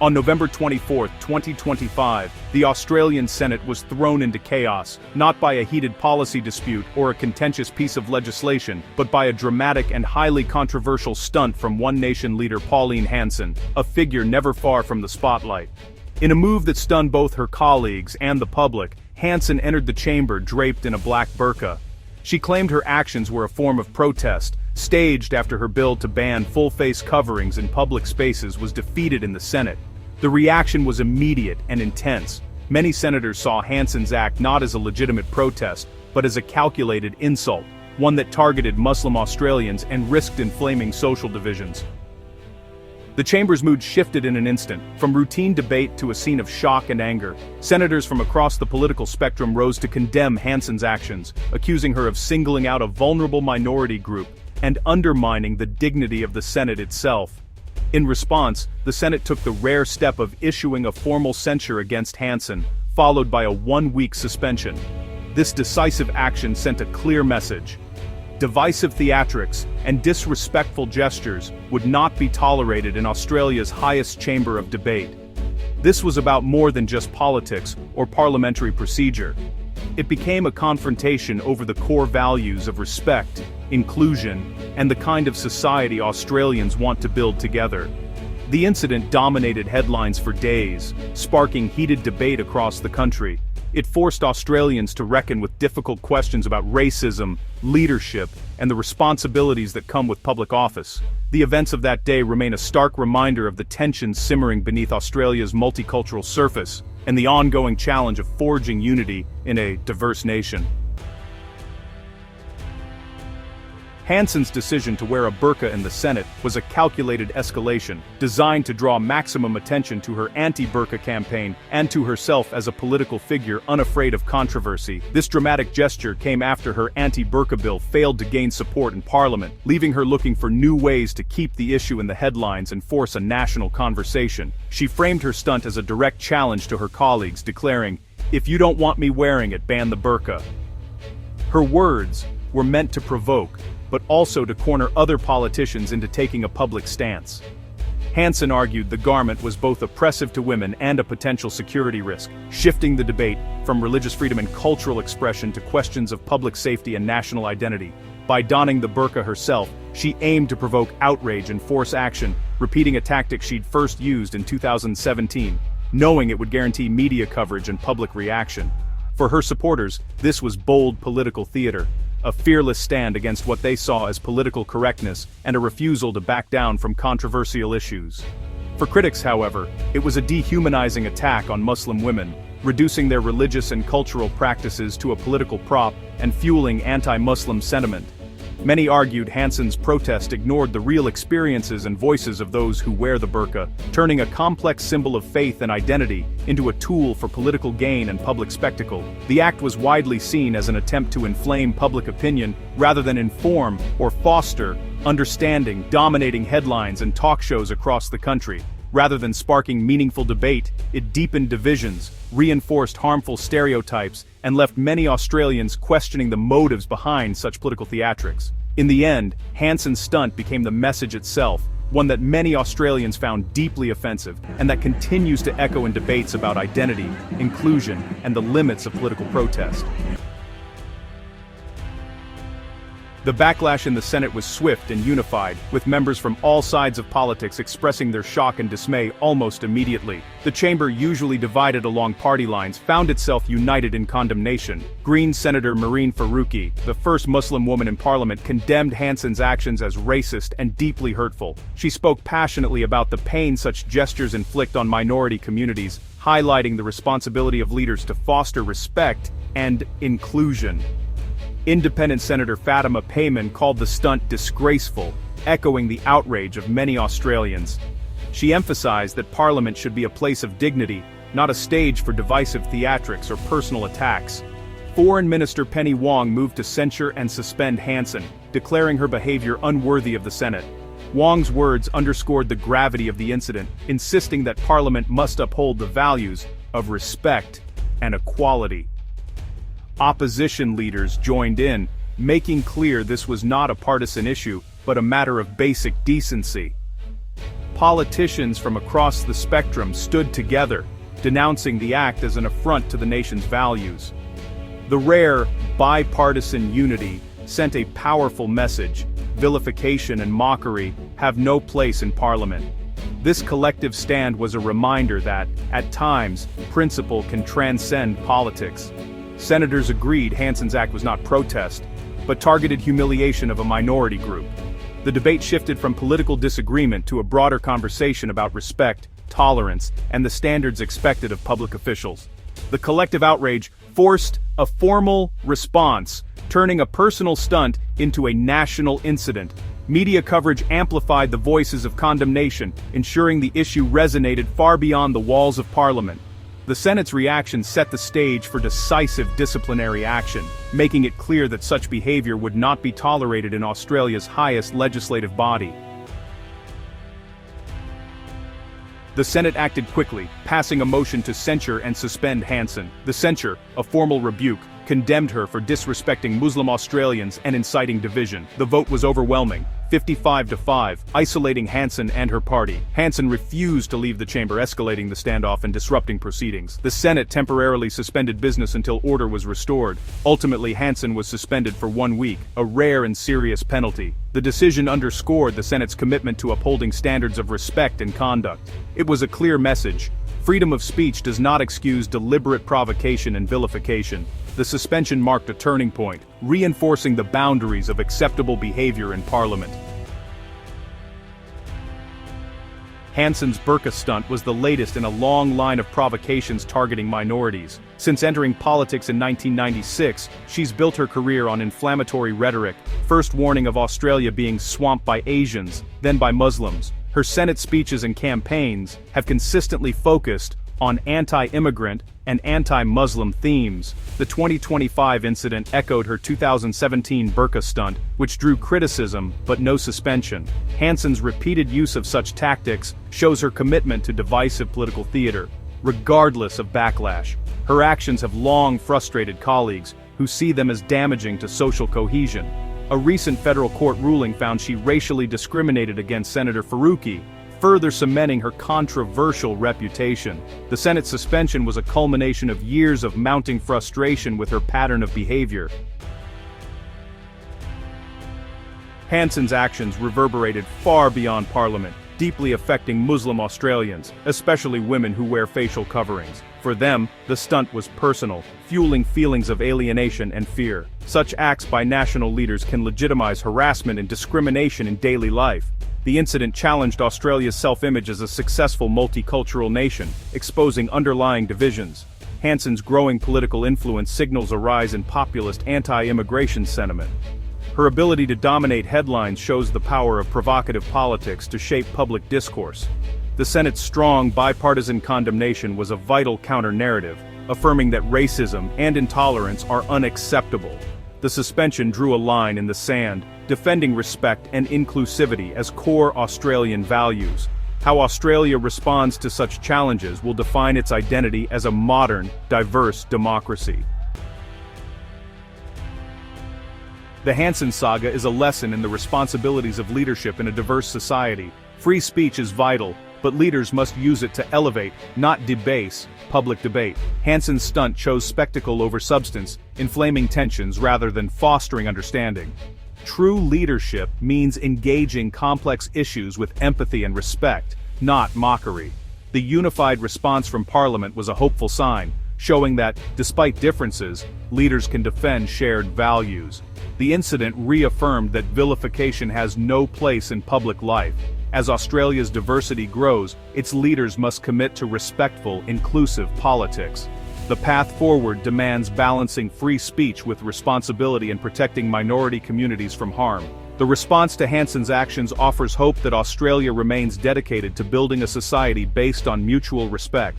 On November 24, 2025, the Australian Senate was thrown into chaos, not by a heated policy dispute or a contentious piece of legislation, but by a dramatic and highly controversial stunt from One Nation leader Pauline Hanson, a figure never far from the spotlight. In a move that stunned both her colleagues and the public, Hanson entered the chamber draped in a black burqa. She claimed her actions were a form of protest, staged after her bill to ban full-face coverings in public spaces was defeated in the Senate. The reaction was immediate and intense. Many senators saw Hanson's act not as a legitimate protest, but as a calculated insult, one that targeted Muslim Australians and risked inflaming social divisions. The chamber's mood shifted in an instant, from routine debate to a scene of shock and anger. Senators from across the political spectrum rose to condemn Hanson's actions, accusing her of singling out a vulnerable minority group and undermining the dignity of the Senate itself. In response, the Senate took the rare step of issuing a formal censure against Hanson, followed by a one-week suspension. This decisive action sent a clear message. Divisive theatrics and disrespectful gestures would not be tolerated in Australia's highest chamber of debate. This was about more than just politics or parliamentary procedure. It became a confrontation over the core values of respect, inclusion, and the kind of society Australians want to build together. The incident dominated headlines for days, sparking heated debate across the country. It forced Australians to reckon with difficult questions about racism, leadership, and the responsibilities that come with public office. The events of that day remain a stark reminder of the tensions simmering beneath Australia's multicultural surface, and the ongoing challenge of forging unity in a diverse nation. Hanson's decision to wear a burqa in the Senate was a calculated escalation, designed to draw maximum attention to her anti-burqa campaign and to herself as a political figure unafraid of controversy. This dramatic gesture came after her anti-burqa bill failed to gain support in Parliament, leaving her looking for new ways to keep the issue in the headlines and force a national conversation. She framed her stunt as a direct challenge to her colleagues, declaring, "If you don't want me wearing it, ban the burqa." Her words were meant to provoke, but also to corner other politicians into taking a public stance. Hanson argued the garment was both oppressive to women and a potential security risk, shifting the debate from religious freedom and cultural expression to questions of public safety and national identity. By donning the burqa herself, she aimed to provoke outrage and force action, repeating a tactic she'd first used in 2017, knowing it would guarantee media coverage and public reaction. For her supporters, this was bold political theater, a fearless stand against what they saw as political correctness and a refusal to back down from controversial issues. For critics, however, it was a dehumanizing attack on Muslim women, reducing their religious and cultural practices to a political prop and fueling anti-Muslim sentiment. Many argued Hanson's protest ignored the real experiences and voices of those who wear the burqa, turning a complex symbol of faith and identity into a tool for political gain and public spectacle. The act was widely seen as an attempt to inflame public opinion rather than inform or foster understanding, dominating headlines and talk shows across the country. Rather than sparking meaningful debate, it deepened divisions, reinforced harmful stereotypes, and left many Australians questioning the motives behind such political theatrics. In the end, Hanson's stunt became the message itself, one that many Australians found deeply offensive, and that continues to echo in debates about identity, inclusion, and the limits of political protest. The backlash in the Senate was swift and unified, with members from all sides of politics expressing their shock and dismay almost immediately. The chamber, usually divided along party lines, found itself united in condemnation. Green Senator Mehreen Faruqi, the first Muslim woman in Parliament, condemned Hanson's actions as racist and deeply hurtful. She spoke passionately about the pain such gestures inflict on minority communities, highlighting the responsibility of leaders to foster respect and inclusion. Independent Senator Fatima Payman called the stunt disgraceful, echoing the outrage of many Australians. She emphasized that Parliament should be a place of dignity, not a stage for divisive theatrics or personal attacks. Foreign Minister Penny Wong moved to censure and suspend Hanson, declaring her behavior unworthy of the Senate. Wong's words underscored the gravity of the incident, insisting that Parliament must uphold the values of respect and equality. Opposition leaders joined in, making clear this was not a partisan issue, but a matter of basic decency. politicians from across the spectrum stood together, denouncing the act as an affront to the nation's values. The rare, bipartisan unity sent a powerful message: vilification and mockery have no place in Parliament. This collective stand was a reminder that, at times, principle can transcend politics. Senators agreed Hanson's act was not protest, but targeted humiliation of a minority group. The debate shifted from political disagreement to a broader conversation about respect, tolerance, and the standards expected of public officials. The collective outrage forced a formal response, turning a personal stunt into a national incident. Media coverage amplified the voices of condemnation, ensuring the issue resonated far beyond the walls of Parliament. The Senate's reaction set the stage for decisive disciplinary action, making it clear that such behavior would not be tolerated in Australia's highest legislative body. The Senate acted quickly, passing a motion to censure and suspend Hanson. The censure, a formal rebuke, condemned her for disrespecting Muslim Australians and inciting division. The vote was overwhelming, 55-5, isolating Hanson and her party. Hanson refused to leave the chamber, escalating the standoff and disrupting proceedings. The Senate temporarily suspended business until order was restored. Ultimately, Hanson was suspended for 1 week, a rare and serious penalty. The decision underscored the Senate's commitment to upholding standards of respect and conduct. It was a clear message: freedom of speech does not excuse deliberate provocation and vilification. The suspension marked a turning point, reinforcing the boundaries of acceptable behavior in Parliament. Hanson's Burqa stunt was the latest in a long line of provocations targeting minorities. Since entering politics in 1996, she's built her career on inflammatory rhetoric, first warning of Australia being swamped by Asians, then by Muslims. Her Senate speeches and campaigns have consistently focused on anti-immigrant and anti-Muslim themes. The 2025 incident echoed her 2017 Burqa stunt, which drew criticism but no suspension. Hanson's repeated use of such tactics shows her commitment to divisive political theater, regardless of backlash. Her actions have long frustrated colleagues, who see them as damaging to social cohesion. A recent federal court ruling found she racially discriminated against Senator Faruqi, further cementing her controversial reputation. The Senate suspension was a culmination of years of mounting frustration with her pattern of behavior. Hanson's actions reverberated far beyond Parliament, deeply affecting Muslim Australians, especially women who wear facial coverings. For them, the stunt was personal, fueling feelings of alienation and fear. Such acts by national leaders can legitimize harassment and discrimination in daily life. The incident challenged Australia's self-image as a successful multicultural nation, exposing underlying divisions. Hanson's growing political influence signals a rise in populist anti-immigration sentiment. Her ability to dominate headlines shows the power of provocative politics to shape public discourse. The Senate's strong bipartisan condemnation was a vital counter-narrative, affirming that racism and intolerance are unacceptable. The suspension drew a line in the sand, defending respect and inclusivity as core Australian values. How Australia responds to such challenges will define its identity as a modern, diverse democracy. The Hanson saga is a lesson in the responsibilities of leadership in a diverse society. Free speech is vital, but leaders must use it to elevate, not debase, public debate. Hanson's stunt chose spectacle over substance, inflaming tensions rather than fostering understanding. True leadership means engaging complex issues with empathy and respect, not mockery. The unified response from Parliament was a hopeful sign, showing that, despite differences, leaders can defend shared values. The incident reaffirmed that vilification has no place in public life. As Australia's diversity grows, its leaders must commit to respectful, inclusive politics. The path forward demands balancing free speech with responsibility and protecting minority communities from harm. The response to Hanson's actions offers hope that Australia remains dedicated to building a society based on mutual respect.